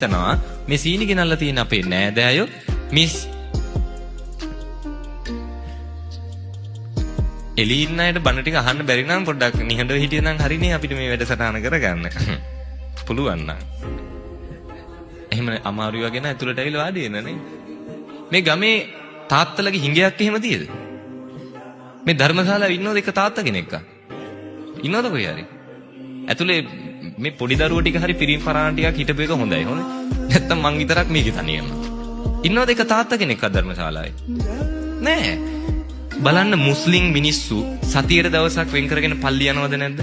තනවා මේ සීනි ගෙනල්ලා තියෙන අපේ නෑදෑයෝ මිස් එළියින් අයට බණ ටික අහන්න බැරි නම් පොඩ්ඩක් නිහඬව හිටියනම් හරිනේ අපිට මේ වැඩසටහන කරගන්න. පුළුවන් නම්. එහෙම අමාරුයි වගේ නෑ ඇතුළට ඇවිල්ලා වාඩි වෙන්න නේ. මේ ගමේ තාත්තලගේ හිඟයක් එහෙම තියෙද? මේ ධර්මශාලාවේ ඉන්නවද එක තාත්තා කෙනෙක්ක? ඉන්නවද කොයි හරි? ඇතුලේ මේ පොඩි දරුවෝ ටික හරි පිරිම් පරාණ ටිකක් හිටපු එක හොඳයි හොඳ. නැත්තම් මං විතරක් මේකේ තනියම. ඉන්නවද එක තාත්තා කෙනෙක්ක ධර්මශාලාවේ? නෑ. බලන්න මුස්ලිම් මිනිස්සු සතියේ දවසක් වෙන් කරගෙන පල්ලි යනවද නැද්ද?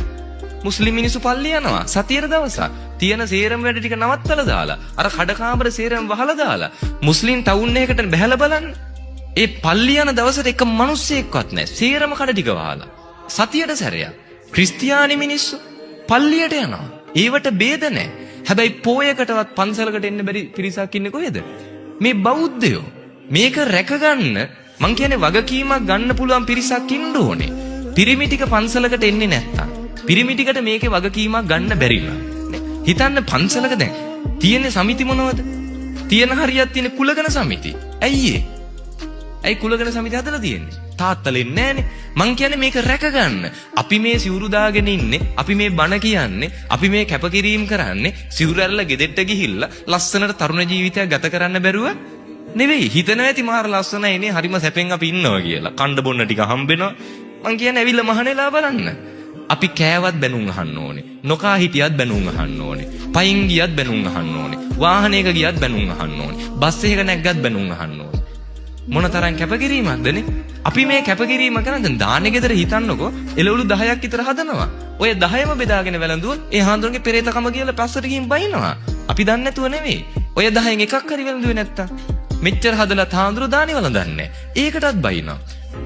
මුස්ලිම් මිනිස්සු පල්ලි යනවා සතියේ දවසක්. තියෙන සේරම වැඩ ටික නවත්තලා දාලා අර කඩකාමර සේරම වහලා දාලා මුස්ලිම් ටවුන් එකකට බහැලා බලන්න. ඒ පල්ලි යන දවසට එක මිනිස්සෙක්වත් නැහැ. සේරම කඩ ටික වහලා. සතියට සැරයක්. ක්‍රිස්තියානි මිනිස්සු පල්ලියට යනවා. ඒවට ભેද නැහැ. හැබැයි පෝයකටවත් පන්සලකට එන්න බැරි පිරිසක් ඉන්නේ කොහෙද? මේ බෞද්ධයෝ. මේක රැකගන්න මං කියන්නේ වගකීමක් ගන්න පුළුවන් පිරිසක් ඉන්න ඕනේ. පිරිමි ටික පන්සලකට එන්නේ නැත්තම්. පිරිමි ටිකට මේකේ වගකීමක් ගන්න බැරි නම්. හිතන්න පන්සලක දැන් තියෙන සමිති මොනවද? තියෙන හරියක් තියෙන කුලගණ සමිති. ඇයි ඒ? ඇයි කුලගණ සමිති හදලා තියෙන්නේ? තාත්තලෙන් නෑනේ. මං කියන්නේ මේක රැකගන්න. අපි මේ සිවුරු දාගෙන ඉන්නේ, අපි මේ බණ කියන්නේ, අපි මේ කැපකිරීම කරන්නේ සිවුරු ඇරලා ගෙදෙට්ට ගිහිල්ලා ලස්සනට තරුණ ජීවිතයක් ගත කරන්න බැරුව නෙවෙයි. හිතන ඇති මාර ලස්සනයිනේ, හරිම සැපෙන් අපි ඉන්නවා කියලා. කණ්ඩ බොන්න ටික හම්බෙනවා. මං කියන්නේ ඇවිල්ලා මහණෙලා බලන්න. අපි කෑවත් බැනුම් අහන්න ඕනේ. නොකා හිටියත් බැනුම් අහන්න ඕනේ. පයින් ගියත් බැනුම් අහන්න ඕනේ. වාහනයක ගියත් බැනුම් අහන්න ඕනේ. බස් එකක නැග්ගත් බැනුම් අහන්න ඕනේ. මොන තරම් කැපකිරීමක්දනේ? අපි මේ කැපකිරීම කරන්නේ දාන්නේ ගෙදර හිතන්නකෝ එළවලු 10ක් විතර හදනවා. ඔය 10ම බෙදාගෙන වැළඳුවොත් ඒ හාන්දුරන්ගේ පෙරේතකම කියලා පස්සට ගිහින් බයිනවා. අපි දන්නේ නැතුව නෙවෙයි. ඔය 10න් එකක් හරි වැළඳුවේ නැත්තම් මෙච්චර හදලා හාන්දුර දාන්නේ වළඳන්නේ. ඒකටත් බයිනවා.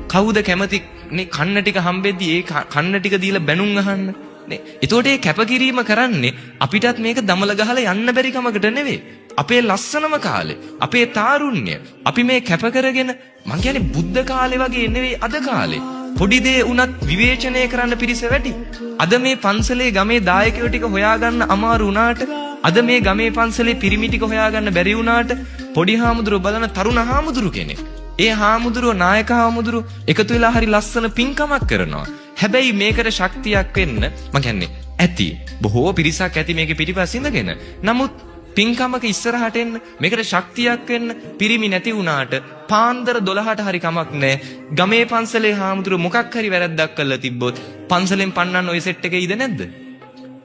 කවුද කැමති නේ කන්න ටික හම්බෙද්දි ඒ කන්න ටික දීලා බැනුම් අහන්න නේ? එතකොට මේ කැපකිරීම කරන්නේ අපිටත් මේක දමල ගහලා යන්න බැරි කමකට නෙවෙයි. අපේ ලස්සනම කාලේ, අපේ තාරුණ්‍ය අපි මේ කැප කරගෙන මං කියන්නේ බුද්ධ කාලේ වගේ නෙවෙයි අද කාලේ. පොඩි දේ උනත් විවේචනය කරන්න පිරිස වැඩි. අද මේ පන්සලේ ගමේ දායකයෝ ටික හොයාගන්න අමාරු වුණාට, අද මේ ගමේ පන්සලේ පිරිමි ටික හොයාගන්න බැරි වුණාට පොඩි හාමුදුරුවෝ බලන තරුණ හාමුදුරු කෙනෙක්. ඒ හාමුදුරුවෝ නායක හාමුදුරුවෝ එකතු වෙලා හරි ලස්සන පින්කමක් කරනවා. හැබැයි මේකට ශක්තියක් වෙන්න මං කියන්නේ ඇති. බොහෝ පිරිසක් ඇති මේකේ පිටිපස්ස ඉඳගෙන. නමුත් පින්කමක ඉස්සරහට එන්න මේකට ශක්තියක් වෙන්න පිරිමි නැති වුණාට පාන්දර 12ට හරි කමක් නැහැ. ගමේ පන්සලේ හාමුදුරුවෝ මොකක් හරි වැරද්දක් කළා තිබ්බොත් පන්සලෙන් පන්නන්න ওই සෙට් එකේ ඉද නැද්ද?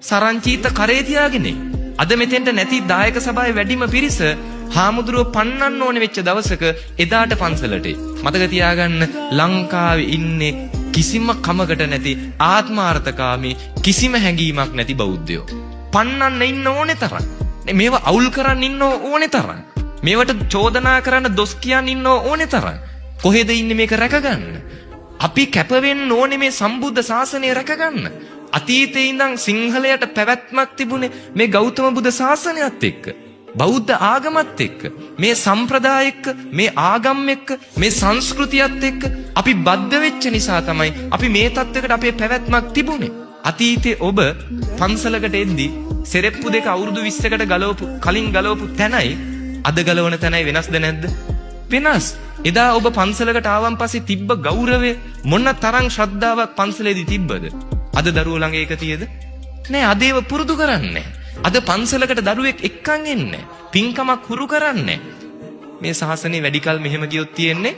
සරංචීත කරේ තියාගෙන. අද මෙතෙන්ට නැති දායක සභාවේ වැඩිම පිරිස හාමුදුරුවෝ පන්නන්න ඕනේ වෙච්ච දවසක එදාට පන්සලට. මතක තියාගන්න ලංකාවේ ඉන්නේ කිසිම කමකට නැති ආත්මාර්ථකාමී කිසිම හැඟීමක් නැති බෞද්ධයෝ. පන්නන්න ඉන්න ඕනේ තරම්. මේවා අවුල් කරන්න ඉන්න ඕනේ තරම්. මේවට චෝදනා කරන්න දොස් කියන්න ඉන්න ඕනේ තරම්. කොහෙද ඉන්නේ මේක රැකගන්න? අපි කැප වෙන්න ඕනේ මේ සම්බුද්ධ ශාසනය රැකගන්න. අතීතේ ඉඳන් සිංහලයට පැවැත්මක් තිබුණේ මේ ගෞතම බුදු ශාසනයත් එක්ක. බෞද්ධ ආගමත් එක්ක, මේ සම්ප්‍රදාය එක්ක, මේ ආගම් එක්ක, මේ සංස්කෘතියත් එක්ක අපි බද්ධ වෙච්ච නිසා තමයි අපි මේ තත්වයකට අපේ පැවැත්මක් තිබුණේ. අතීතේ ඔබ පන්සලකට එද්දි සෙරෙප්පු දෙක අවුරුදු 20කට කලින් ගලවපු තැනයි අද ගලවන තැනයි වෙනස්ද නැද්ද? වෙනස්. එදා ඔබ පන්සලකට ආවන් පස්සේ තිබ්බ ගෞරවය මොන තරම් ශ්‍රද්ධාවක් පන්සලේදී තිබ්බද? අද දරුවෝ ළඟ ඒක තියෙද? නෑ. අද ඒව පුරුදු කරන්නේ. අද පන්සලකට දරුවෙක් එක්කන් එන්නේ. පින්කමක් හුරු කරන්නේ. මේ ශාසනය වැඩි කල මෙහෙම ගියොත් තියෙන්නේ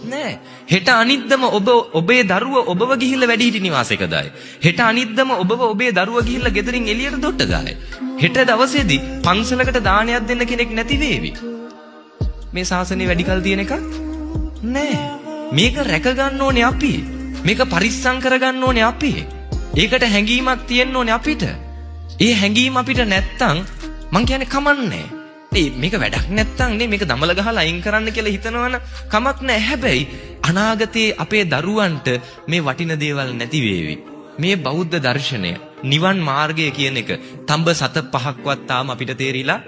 නෑ. හෙට අනිද්දම ඔබේ දරුව ඔබව ගිහිල්ලා වැඩිහිටි නිවාසයක දායි. හෙට අනිද්දම ඔබේ දරුව ගිහිල්ලා ගෙදරින් එළියට දොට්ට දායි. හෙට දවසේදී පන්සලකට දානයක් දෙන්න කෙනෙක් නැති වේවි. මේ ශාසනය වැඩි කල තියෙන එක නෑ. මේක රැක ගන්න ඕනේ අපි. මේක පරිස්සම් කර ගන්න ඕනේ අපි. ඒකට හැඟීමක් තියෙන්න ඕනේ අපිට. ඒ හැඟීම අපිට නැත්තම් මං කියන්නේ කමන්නේ. මේක වැඩක් නැත්තම් නේ මේක දමල ගහලා අයින් කරන්න කියලා හිතනවනම් කමක් නැහැ. හැබැයි අනාගතයේ අපේ දරුවන්ට මේ වටින දේවල් නැති වේවි. මේ බෞද්ධ දර්ශනය, නිවන් මාර්ගය කියන එක තඹ සත පහක්වත් තාම අපිට තේරිලා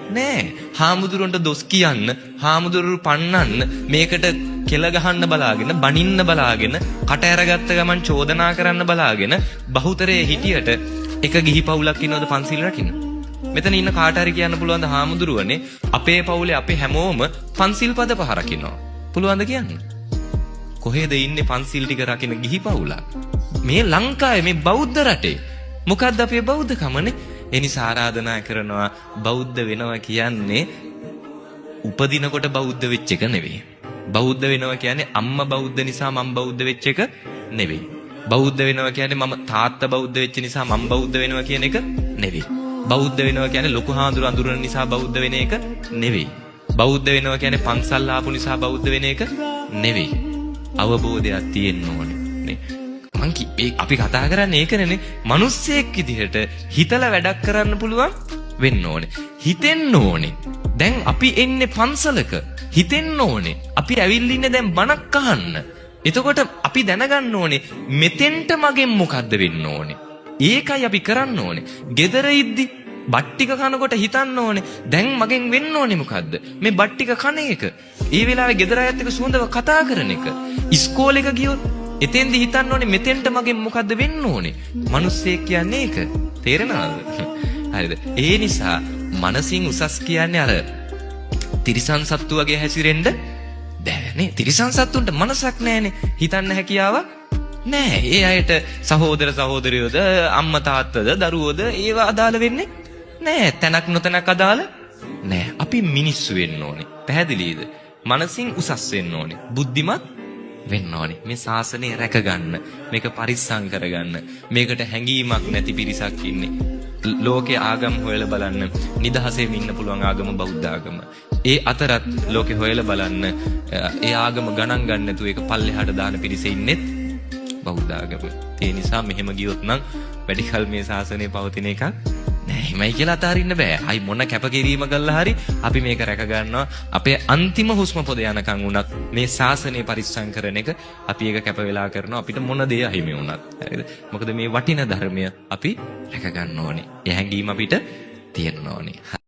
නෑ. හාමුදුරුවන්ට දොස් කියන්න, හාමුදුරුවෝ පන්නන්න, මේකට කෙල ගහන්න බලාගෙන, බනින්න බලාගෙන, කට ඇරගත්ත ගමන් චෝදනා කරන්න බලාගෙන බහුතරයේ හිටියට එක ගිහි පවුලක් ඉන්නවද පන්සිල් රකින්න? මෙතන ඉන්න කාට හරි කියන්න පුළුවන් ද හාමුදුරුවනේ අපේ පවුලේ අපි හැමෝම පන්සිල් පද 5 රකින්නවා. පුළුවන්ද කියන්න? කොහෙද ඉන්නේ පන්සිල් ටික රකින්න ගිහි පවුලක්? මේ ලංකාවේ මේ බෞද්ධ රටේ. මොකද්ද අපේ බෞද්ධකමනේ? ඒ නිසා ආරාධනා කරනවා බෞද්ධ වෙනවා කියන්නේ උපදිනකොට බෞද්ධ වෙච්ච එක නෙවෙයි. බෞද්ධ වෙනවා කියන්නේ අම්මා බෞද්ධ නිසා මම බෞද්ධ වෙච්ච එක නෙවෙයි. බෞද්ධ වෙනවා කියන්නේ මම තාත්තා බෞද්ධ වෙච්ච නිසා මම බෞද්ධ වෙනවා කියන එක නෙවෙයි. බෞද්ධ වෙනවා කියන්නේ ලොකු හාමුදුරු අඳුරන නිසා බෞද්ධ වෙන එක නෙවෙයි. බෞද්ධ වෙනවා කියන්නේ පන්සල් ආපු නිසා බෞද්ධ වෙන එක නෙවෙයි. අවබෝධයක් තියෙන්න ඕනේ නේ. අපි කතා කරන්නේ ඒකනේ. මිනිස්සෙක් විදිහට හිතලා වැඩක් කරන්න පුළුවන් වෙන්න ඕනේ. හිතෙන්න ඕනේ. දැන් අපි එන්නේ පන්සලක. හිතෙන්න ඕනේ. අපි ඇවිල්ලා ඉන්නේ දැන් බණක් අහන්න. එතකොට අපි දැනගන්න ඕනේ මෙතෙන්ට මගෙන් මොකද්ද වෙන්න ඕනේ. ඒකයි අපි කරන්න ඕනේ. gedara iddi බට්ටික කනකොට හිතන්න ඕනේ දැන් මගෙන් වෙන්න ඕනේ මොකද්ද? මේ බට්ටික කන එක. ඒ වෙලාවේ gedara අයත් එක්ක සුවඳව කතා කරන එක. ඉස්කෝලේක ගියොත් එතෙන්දි හිතන්න ඕනේ මෙතෙන්ට මගෙන් මොකද්ද වෙන්න ඕනේ. මිනිස්සෙක් කියන්නේ ඒක. තේරෙනවද? හරිද? ඒ නිසා මනසින් උසස් කියන්නේ අර තිරිසන් සත්තු වගේ හැසිරෙන්න බෑනේ. තිරිසන් සත්තුන්ට මනසක් නැහැනේ. හිතන්න හැකියාවක් නෑ. ඒ අයට සහෝදර සහෝදරියෝද අම්මා තාත්තද දරුවෝද ඒවා අදාළ වෙන්නේ නෑ. තැනක් නොතැනක් අදාළ නෑ. අපි මිනිස්සු වෙන්න ඕනේ. පැහැදිලිද? මනසින් උසස් වෙන්න ඕනේ. බුද්ධිමත් වෙන්න ඕනේ. මේ ශාසනය රැකගන්න, මේක පරිස්සම් කරගන්න. මේකට හැඟීමක් නැති පිරිසක් ඉන්නේ. ලෝකේ ආගම් හොයලා බලන්න නිදහසෙම ඉන්න පුළුවන් ආගම බෞද්ධ ආගම. ඒ අතරත් ලෝකේ හොයලා බලන්න ඒ ආගම ගණන් ගන්න නැතුව ඒක පල්ලෙහාට දාන පිරිස ඉන්නෙත් බෞද්ධ ආගම. ඒ නිසා මෙහෙම ගියොත් නම් වැඩිකල් මේ ශාසනය පවතින එකක් නෑ. හිමයි කියලා අතාරින්න බෑ. අයි මොන කැපකිරීම කළා හරි අපි මේක රැක ගන්නවා. අපේ අන්තිම හුස්ම පොද යනකම් උනත් මේ ශාසනය පරිස්සම් කරන එක අපි ඒක කැප වෙලා කරනවා. අපිට මොන දේ අහිමි වුණත්. හරිද? මොකද මේ වටිනා ධර්මය අපි රැක ගන්න ඕනේ. ඒ හැඟීම අපිට තියෙන්න ඕනේ.